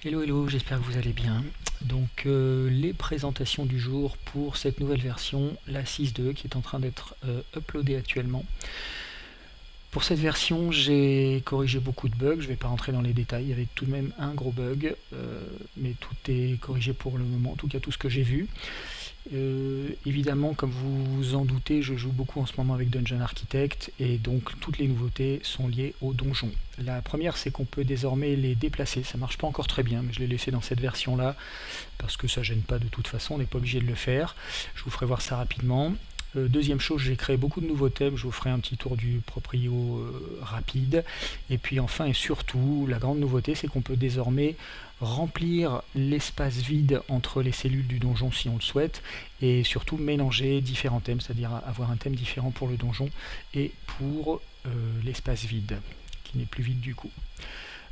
Hello hello, j'espère que vous allez bien. Donc les présentations du jour pour cette nouvelle version, la 6.2, qui est en train d'être uploadée actuellement. Pour cette version, j'ai corrigé beaucoup de bugs, je ne vais pas rentrer dans les détails, il y avait tout de même un gros bug, mais tout est corrigé pour le moment, en tout cas tout ce que j'ai vu. Évidemment, comme vous vous en doutez, je joue beaucoup en ce moment avec Dungeon Architect et donc toutes les nouveautés sont liées aux donjons. La première, c'est qu'on peut désormais les déplacer. Ça marche pas encore très bien, mais je l'ai laissé dans cette version-là parce que ça gêne pas de toute façon, on n'est pas obligé de le faire. Je vous ferai voir ça rapidement. Deuxième chose, j'ai créé beaucoup de nouveaux thèmes, je vous ferai un petit tour du proprio rapide. Et puis enfin et surtout, la grande nouveauté, c'est qu'on peut désormais remplir l'espace vide entre les cellules du donjon si on le souhaite, et surtout mélanger différents thèmes, c'est-à-dire avoir un thème différent pour le donjon et pour l'espace vide, qui n'est plus vide du coup.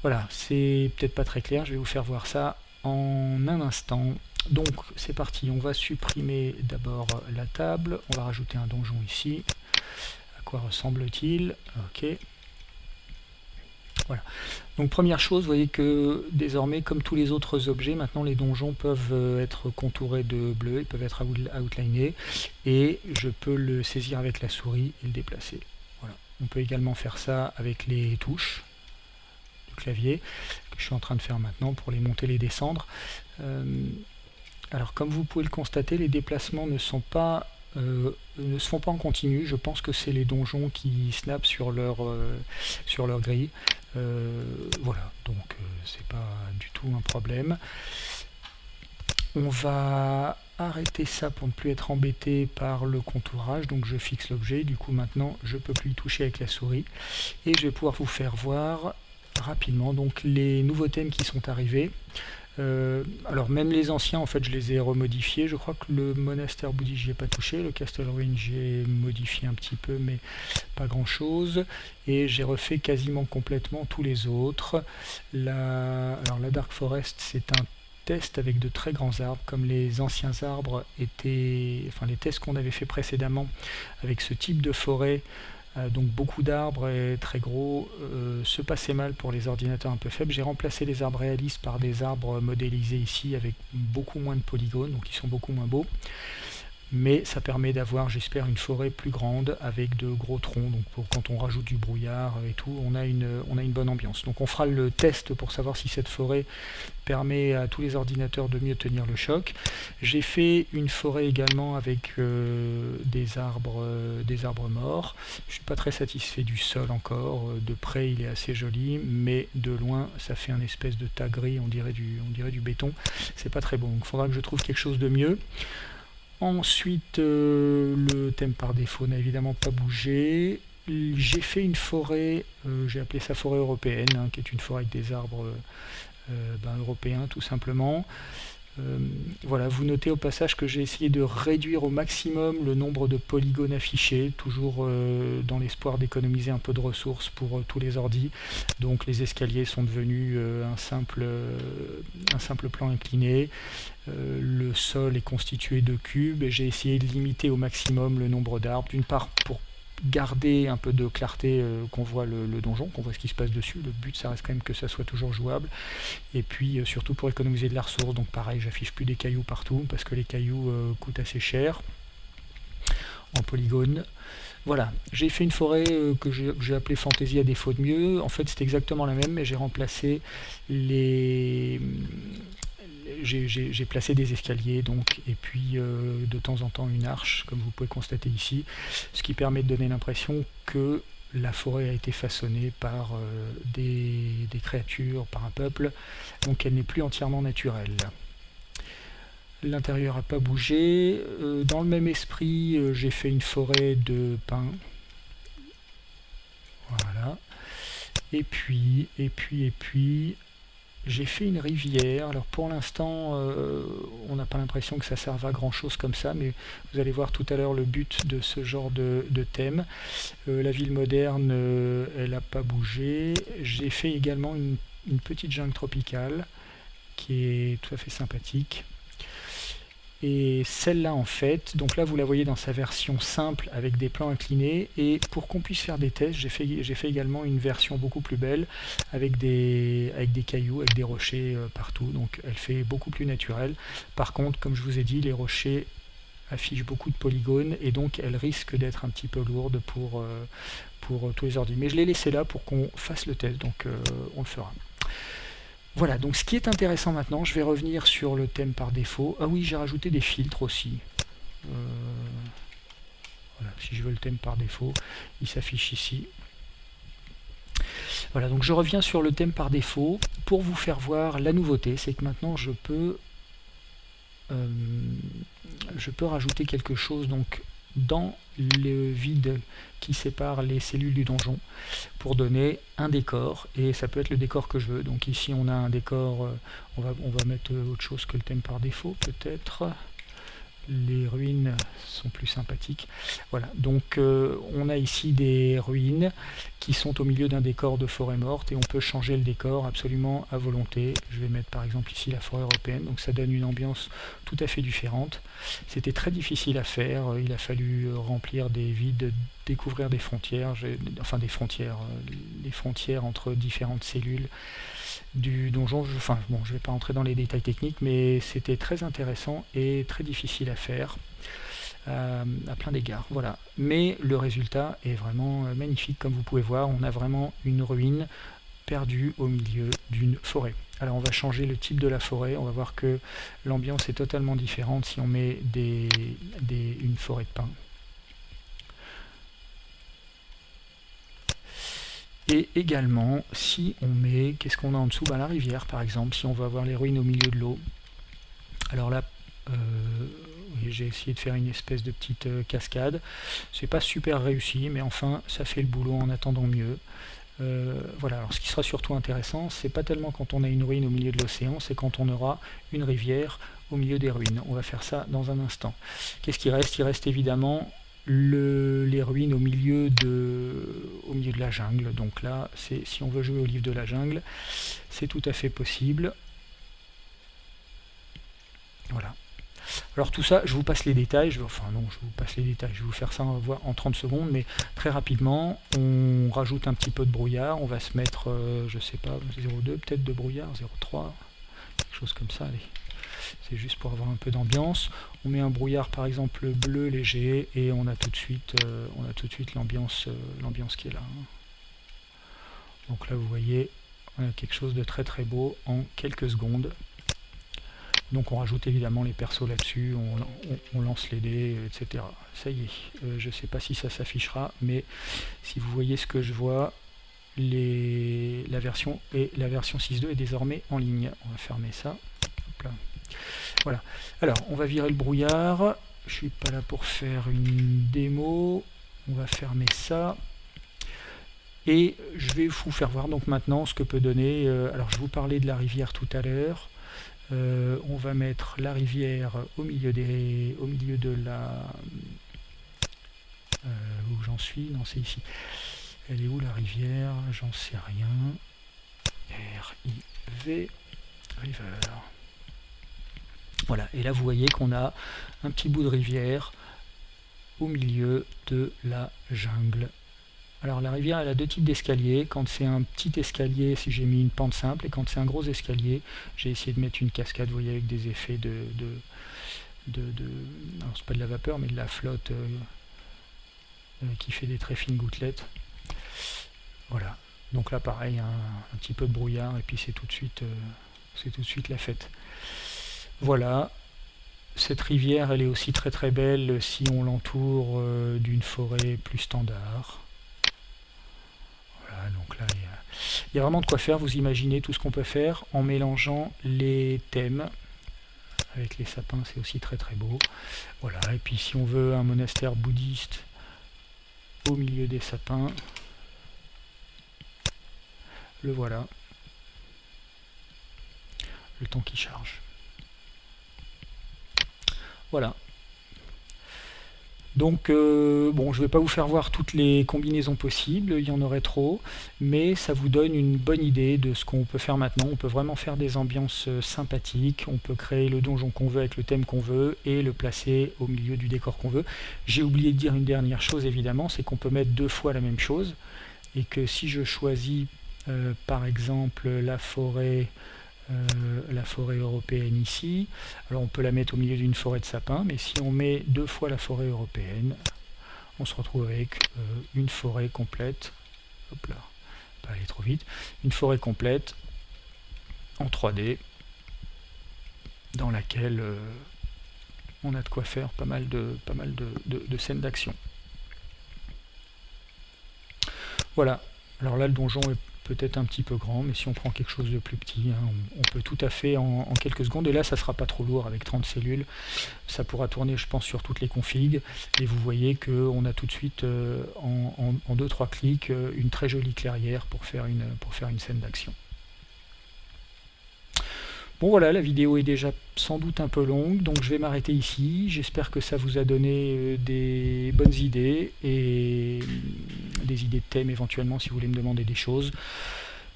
Voilà, c'est peut-être pas très clair, je vais vous faire voir ça en un instant. Donc c'est parti, on va supprimer d'abord la table, on va rajouter un donjon ici. À quoi ressemble-t-il? Ok. Voilà. Donc première chose, vous voyez que désormais, comme tous les autres objets, maintenant les donjons peuvent être contourés de bleu, ils peuvent être outlinés, et je peux le saisir avec la souris et le déplacer. Voilà. On peut également faire ça avec les touches du clavier, que je suis en train de faire maintenant pour les monter et les descendre. Alors comme vous pouvez le constater, les déplacements ne se font pas en continu. Je pense que c'est les donjons qui snap sur leur grille. Voilà, donc c'est pas du tout un problème. On va arrêter ça pour ne plus être embêté par le contourage. Donc je fixe l'objet. Du coup maintenant je ne peux plus y toucher avec la souris. Et je vais pouvoir vous faire voir rapidement donc les nouveaux thèmes qui sont arrivés. Alors même les anciens, en fait, je les ai remodifiés. Je crois que le monastère bouddhiste, j'y ai pas touché. Le Castle Ruin, j'ai modifié un petit peu, mais pas grand-chose. Et j'ai refait quasiment complètement tous les autres. Alors la Dark Forest, c'est un test avec de très grands arbres, comme les anciens arbres étaient, enfin les tests qu'on avait fait précédemment avec ce type de forêt. Donc beaucoup d'arbres et très gros se passaient mal pour les ordinateurs un peu faibles. J'ai remplacé les arbres réalistes par des arbres modélisés ici avec beaucoup moins de polygones, donc ils sont beaucoup moins beaux. Mais ça permet d'avoir, j'espère, une forêt plus grande avec de gros troncs. Donc pour quand on rajoute du brouillard et tout, on a une bonne ambiance. Donc on fera le test pour savoir si cette forêt permet à tous les ordinateurs de mieux tenir le choc. J'ai fait une forêt également avec des arbres morts. Je ne suis pas très satisfait du sol encore. De près, il est assez joli, mais de loin, ça fait un espèce de tas gris, on dirait du béton. C'est pas très bon. Donc il faudra que je trouve quelque chose de mieux. Ensuite, le thème par défaut n'a évidemment pas bougé. J'ai fait une forêt, j'ai appelé ça forêt européenne, hein, qui est une forêt avec des arbres européens tout simplement. Voilà, vous notez au passage que j'ai essayé de réduire au maximum le nombre de polygones affichés, toujours dans l'espoir d'économiser un peu de ressources pour tous les ordis. Donc les escaliers sont devenus un simple plan incliné. Le sol est constitué de cubes et j'ai essayé de limiter au maximum le nombre d'arbres, d'une part pour garder un peu de clarté, qu'on voit le donjon, qu'on voit ce qui se passe dessus. Le but, ça reste quand même que ça soit toujours jouable. Et puis surtout pour économiser de la ressource. Donc pareil, j'affiche plus des cailloux partout parce que les cailloux coûtent assez cher en polygone. Voilà, j'ai fait une forêt que j'ai appelée Fantasy à défaut de mieux. En fait, c'est exactement la même, mais j'ai remplacé les. J'ai placé des escaliers, donc, et puis de temps en temps une arche, comme vous pouvez constater ici, ce qui permet de donner l'impression que la forêt a été façonnée par des créatures, par un peuple, donc elle n'est plus entièrement naturelle. L'intérieur n'a pas bougé. Dans le même esprit, j'ai fait une forêt de pins. Voilà. Et puis, j'ai fait une rivière. Alors pour l'instant, on n'a pas l'impression que ça serve à grand chose comme ça, mais vous allez voir tout à l'heure le but de ce genre de thème. La ville moderne, elle n'a pas bougé. J'ai fait également une petite jungle tropicale qui est tout à fait sympathique. Et celle-là en fait, donc là vous la voyez dans sa version simple avec des plans inclinés, et pour qu'on puisse faire des tests, j'ai fait également une version beaucoup plus belle avec des cailloux, avec des rochers partout, donc elle fait beaucoup plus naturelle. Par contre, comme je vous ai dit, les rochers affichent beaucoup de polygones et donc elle risque d'être un petit peu lourde pour tous les ordi. Mais je l'ai laissé là pour qu'on fasse le test, donc on le fera. Voilà, donc ce qui est intéressant maintenant, je vais revenir sur le thème par défaut. Ah oui, j'ai rajouté des filtres aussi. Voilà, si je veux le thème par défaut, il s'affiche ici. Voilà, donc je reviens sur le thème par défaut pour vous faire voir la nouveauté. C'est que maintenant je peux rajouter quelque chose donc dans le vide qui sépare les cellules du donjon pour donner un décor, et ça peut être le décor que je veux. Donc ici on a un décor, on va mettre autre chose que le thème par défaut peut-être. Les ruines sont plus sympathiques. Voilà, donc on a ici des ruines qui sont au milieu d'un décor de forêt morte et on peut changer le décor absolument à volonté. Je vais mettre par exemple ici la forêt européenne, donc ça donne une ambiance tout à fait différente. C'était très difficile à faire, il a fallu remplir des vides, découvrir des frontières, enfin des frontières, les frontières entre différentes cellules du donjon. Enfin bon, je ne vais pas entrer dans les détails techniques, mais c'était très intéressant et très difficile à faire à plein d'égards. Voilà. Mais le résultat est vraiment magnifique, comme vous pouvez voir. On a vraiment une ruine perdue au milieu d'une forêt. Alors on va changer le type de la forêt, on va voir que l'ambiance est totalement différente si on met une forêt de pins. Et également, si on met, qu'est-ce qu'on a en dessous, la rivière par exemple, si on veut avoir les ruines au milieu de l'eau. Alors là, j'ai essayé de faire une espèce de petite cascade. C'est pas super réussi, mais enfin, ça fait le boulot en attendant mieux. Voilà, alors ce qui sera surtout intéressant, c'est pas tellement quand on a une ruine au milieu de l'océan, c'est quand on aura une rivière au milieu des ruines. On va faire ça dans un instant. Qu'est-ce qui reste? Il reste évidemment les ruines au milieu de la jungle. Donc là, si on veut jouer au livre de la jungle, c'est tout à fait possible. Voilà. Alors tout ça, je vous passe les détails, je vais vous faire ça en 30 secondes, mais très rapidement, on rajoute un petit peu de brouillard, on va se mettre, je sais pas, 0,2 peut-être de brouillard, 0,3, quelque chose comme ça, allez. C'est juste pour avoir un peu d'ambiance. On met un brouillard par exemple bleu léger et on a tout de suite l'ambiance qui est là. Donc là vous voyez, on a quelque chose de très très beau en quelques secondes. Donc on rajoute évidemment les persos là-dessus, on lance les dés, etc. Ça y est, je ne sais pas si ça s'affichera, mais si vous voyez ce que je vois, la version 6.2 est désormais en ligne. On va fermer ça. Hop là. Voilà. Alors, on va virer le brouillard. Je ne suis pas là pour faire une démo. On va fermer ça. Et je vais vous faire voir donc maintenant ce que peut donner. Alors, je vous parlais de la rivière tout à l'heure. On va mettre la rivière au milieu de la... où j'en suis? Non, c'est ici. Elle est où la rivière? J'en sais rien. R-I-V, river. Voilà, et là vous voyez qu'on a un petit bout de rivière au milieu de la jungle. Alors la rivière, elle a deux types d'escaliers. Quand c'est un petit escalier, si j'ai mis une pente simple, et quand c'est un gros escalier, j'ai essayé de mettre une cascade, vous voyez, avec des effets alors c'est pas de la vapeur, mais de la flotte qui fait des très fines gouttelettes. Voilà. Donc là, pareil, un petit peu de brouillard, et puis c'est tout de suite la fête. Voilà. Cette rivière, elle est aussi très très belle si on l'entoure d'une forêt plus standard. Voilà, donc là, il y a vraiment de quoi faire. Vous imaginez tout ce qu'on peut faire en mélangeant les thèmes. Avec les sapins, c'est aussi très très beau. Voilà, et puis si on veut un monastère bouddhiste au milieu des sapins, le voilà. Le temps qui charge. Voilà. Donc bon, je ne vais pas vous faire voir toutes les combinaisons possibles, il y en aurait trop, mais ça vous donne une bonne idée de ce qu'on peut faire maintenant. On peut vraiment faire des ambiances sympathiques, on peut créer le donjon qu'on veut avec le thème qu'on veut et le placer au milieu du décor qu'on veut. J'ai oublié de dire une dernière chose évidemment, c'est qu'on peut mettre 2 fois la même chose, et que si je choisis par exemple la forêt européenne ici. Alors on peut la mettre au milieu d'une forêt de sapins, mais si on met 2 fois la forêt européenne, on se retrouve avec une forêt complète. Hop là, pas aller trop vite. Une forêt complète en 3D dans laquelle on a de quoi faire pas mal de scènes d'action. Voilà. Alors là, le donjon est peut-être un petit peu grand, mais si on prend quelque chose de plus petit, hein, on peut tout à fait en quelques secondes, et là ça sera pas trop lourd avec 30 cellules, ça pourra tourner je pense sur toutes les configs, et vous voyez qu'on a tout de suite en 2-3 clics une très jolie clairière pour faire une scène d'action. Bon voilà, la vidéo est déjà sans doute un peu longue, donc je vais m'arrêter ici. J'espère que ça vous a donné des bonnes idées et des idées de thèmes éventuellement si vous voulez me demander des choses.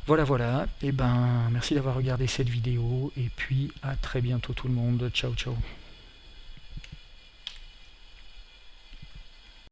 Voilà, et ben merci d'avoir regardé cette vidéo et puis à très bientôt tout le monde. Ciao ciao.